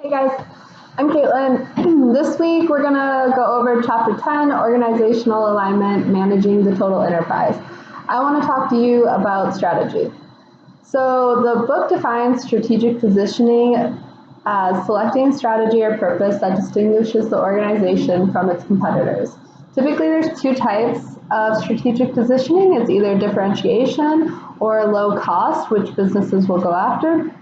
Hey guys, I'm Caitlin. This week we're going to go over Chapter 10, Organizational Alignment, Managing the Total Enterprise. I want to talk to you about strategy. So the book defines strategic positioning as selecting strategy or purpose that distinguishes the organization from its competitors. Typically there's two types of strategic positioning. It's either differentiation or low cost, which businesses will go after.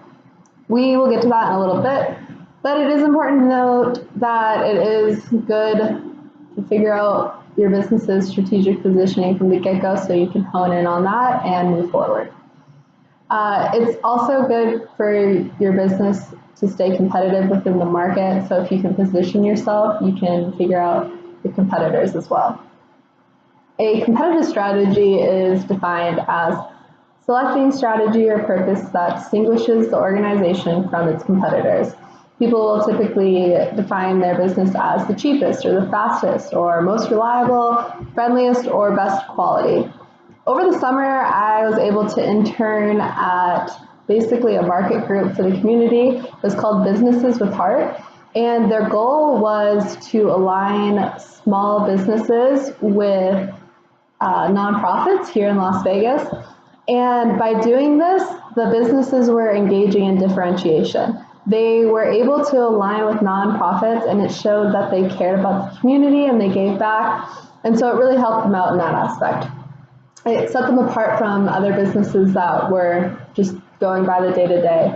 We will get to that in a little bit. But it is important to note that it is good to figure out your business's strategic positioning from the get-go so you can hone in on that and move forward. It's also good for your business to stay competitive within the market, so if you can position yourself, you can figure out your competitors as well. A competitive strategy is defined as selecting strategy or purpose that distinguishes the organization from its competitors. People will typically define their business as the cheapest or the fastest or most reliable, friendliest, or best quality. Over the summer, I was able to intern at basically a market group for the community. It was called Businesses with Heart, and their goal was to align small businesses with nonprofits here in Las Vegas. And by doing this, the businesses were engaging in differentiation. They were able to align with nonprofits, and it showed that they cared about the community and they gave back. And so it really helped them out in that aspect. It set them apart from other businesses that were just going by the day-to-day.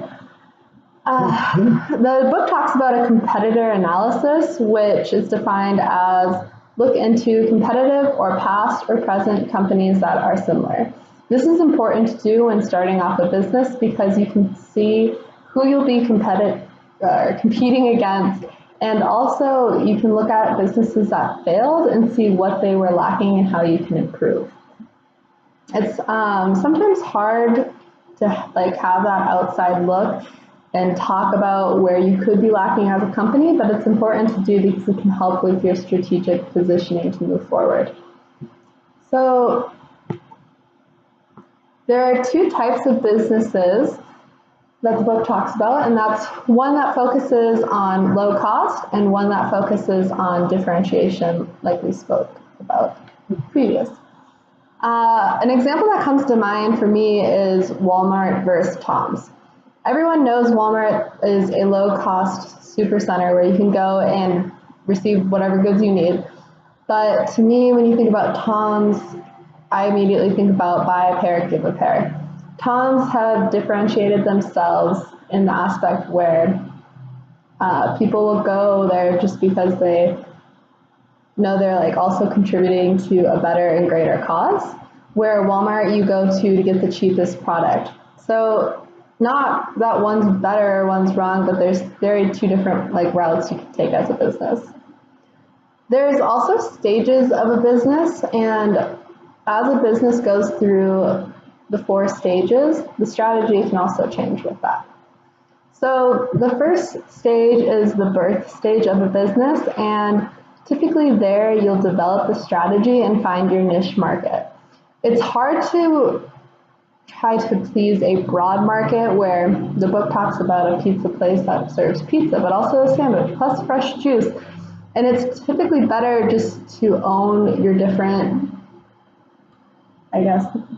The book talks about a competitor analysis, which is defined as look into competitive or past or present companies that are similar. This is important to do when starting off a business because you can see who you'll be competing against, and also you can look at businesses that failed and see what they were lacking and how you can improve. It's sometimes hard to have that outside look and talk about where you could be lacking as a company, but it's important to do because it can help with your strategic positioning to move forward. So there are two types of businesses that the book talks about, and that's one that focuses on low cost and one that focuses on differentiation, like we spoke about previous. An example that comes to mind for me is Walmart versus Tom's. Everyone knows Walmart is a low-cost super center where you can go and receive whatever goods you need. But to me, when you think about Tom's, I immediately think about buy a pair, give a pair. Tom's have differentiated themselves in the aspect where people will go there just because they know they're also contributing to a better and greater cause, where Walmart you go to get the cheapest product. So not that one's better or one's wrong, but there's two different routes you can take as a business. There's also stages of a business, and as a business goes through the 4 stages, the strategy can also change with that. So the first stage is the birth stage of a business, and typically there you'll develop the strategy and find your niche market. It's hard to try to please a broad market where the book talks about a pizza place that serves pizza, but also a sandwich plus fresh juice. And it's typically better just to own your different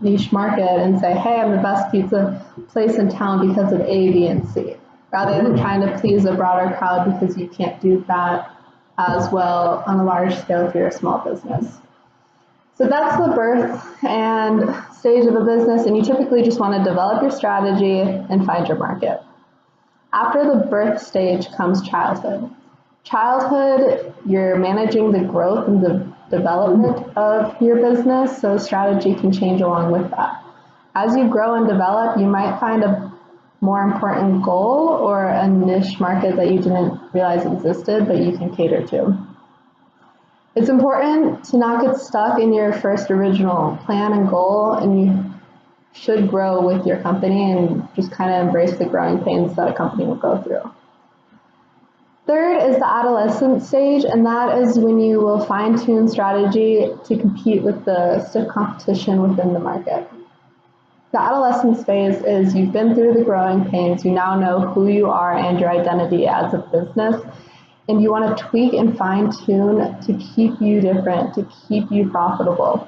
niche market and say, hey, I'm the best pizza place in town because of A, B, and C, rather than trying to please a broader crowd because you can't do that as well on a large scale if you're a small business. So that's the birth and stage of a business, and you typically just want to develop your strategy and find your market. After the birth stage comes childhood. Childhood, you're managing the growth and the development of your business, so strategy can change along with that. As you grow and develop, you might find a more important goal or a niche market that you didn't realize existed that you can cater to. It's important to not get stuck in your first original plan and goal, and you should grow with your company and just kind of embrace the growing pains that a company will go through. Third is the adolescent stage, and that is when you will fine-tune strategy to compete with the stiff competition within the market. The adolescence phase is you've been through the growing pains, you now know who you are and your identity as a business, and you want to tweak and fine tune to keep you different, to keep you profitable.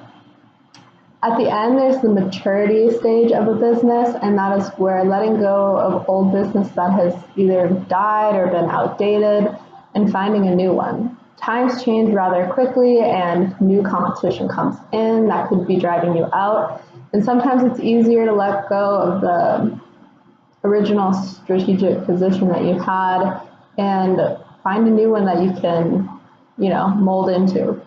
At the end, there's the maturity stage of a business, and that is where letting go of old business that has either died or been outdated and finding a new one. Times change rather quickly and new competition comes in that could be driving you out. And sometimes it's easier to let go of the original strategic position that you had and find a new one that you can, mold into.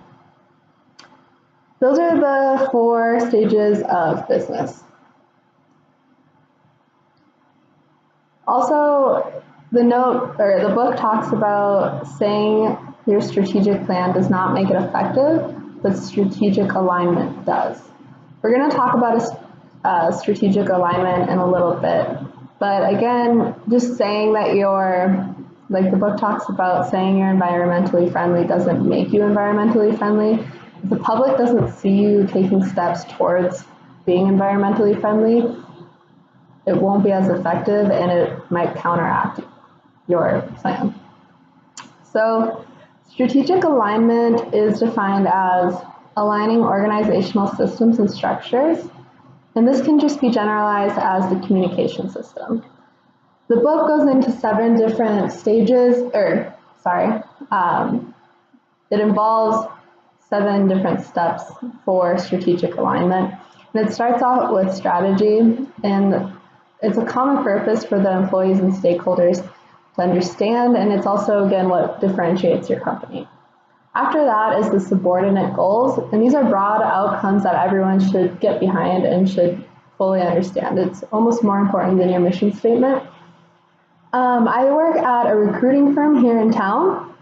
Those are the 4 stages of business. Also, the book talks about saying your strategic plan does not make it effective, but strategic alignment does. We're going to talk about strategic alignment in a little bit, but again, just saying that the book talks about saying you're environmentally friendly doesn't make you environmentally friendly. If the public doesn't see you taking steps towards being environmentally friendly, it won't be as effective and it might counteract your plan. So strategic alignment is defined as aligning organizational systems and structures, and this can just be generalized as the communication system. The book goes into 7 different stages, it involves 7 different steps for strategic alignment. And it starts out with strategy, and it's a common purpose for the employees and stakeholders to understand, and it's also, again, what differentiates your company. After that is the subordinate goals, and these are broad outcomes that everyone should get behind and should fully understand. It's almost more important than your mission statement. I work at a recruiting firm here in town,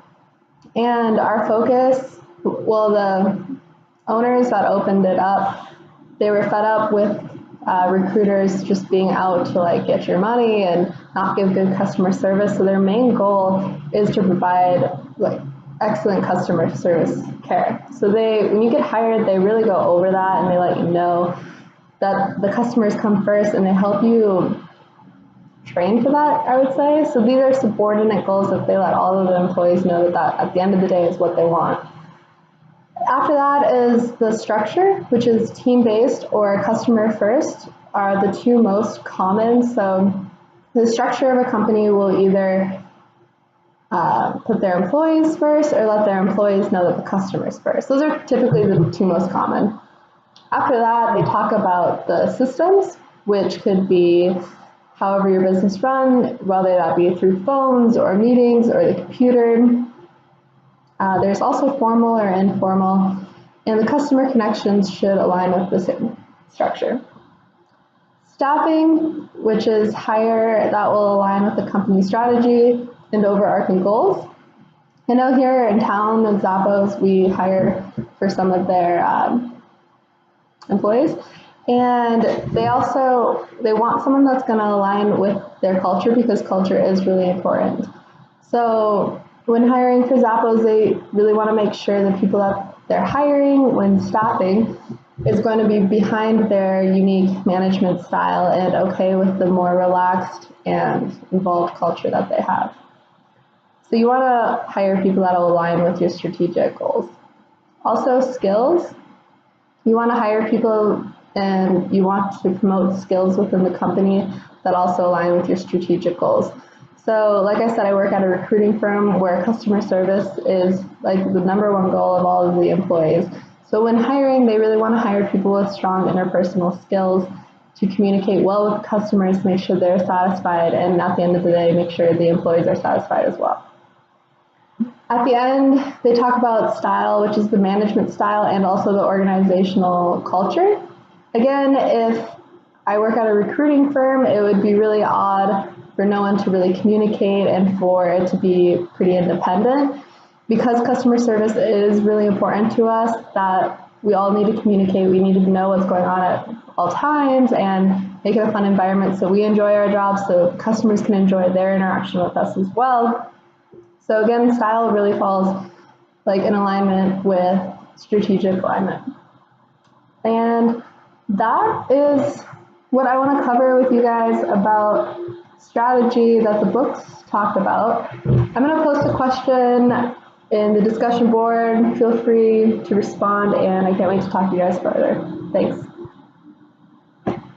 and our focus, the owners that opened it up, they were fed up with recruiters just being out to get your money and not give good customer service. So their main goal is to provide excellent customer service care. So when you get hired, they really go over that and they let you know that the customers come first, and they help you train for that, I would say. So these are subordinate goals that they let all of the employees know that at the end of the day is what they want. After that is the structure, which is team-based or customer-first, are the 2 most common. So the structure of a company will either put their employees first or let their employees know that the customer's first. Those are typically the 2 most common. After that, they talk about the systems, which could be however your business runs, whether that be through phones or meetings or the computer. There's also formal or informal, and the customer connections should align with the same structure. Staffing, which is hire, that will align with the company strategy and overarching goals. I know here in town in Zappos, we hire for some of their employees, and they want someone that's going to align with their culture, because culture is really important. So when hiring for Zappos, they really want to make sure the people that they're hiring when staffing is going to be behind their unique management style and okay with the more relaxed and involved culture that they have. So you want to hire people that will align with your strategic goals. Also, skills. You want to hire people and you want to promote skills within the company that also align with your strategic goals. So like I said, I work at a recruiting firm where customer service is the #1 goal of all of the employees. So when hiring, they really want to hire people with strong interpersonal skills to communicate well with customers, make sure they're satisfied, and at the end of the day, make sure the employees are satisfied as well. At the end, they talk about style, which is the management style, and also the organizational culture. Again, if I work at a recruiting firm, it would be really odd for no one to really communicate and for it to be pretty independent. Because customer service is really important to us, that we all need to communicate. We need to know what's going on at all times and make it a fun environment so we enjoy our jobs, so customers can enjoy their interaction with us as well. So again, style really falls in alignment with strategic alignment. And that is what I want to cover with you guys about strategy that the books talked about. I'm going to post a question in the discussion board. Feel free to respond, and I can't wait to talk to you guys further. Thanks.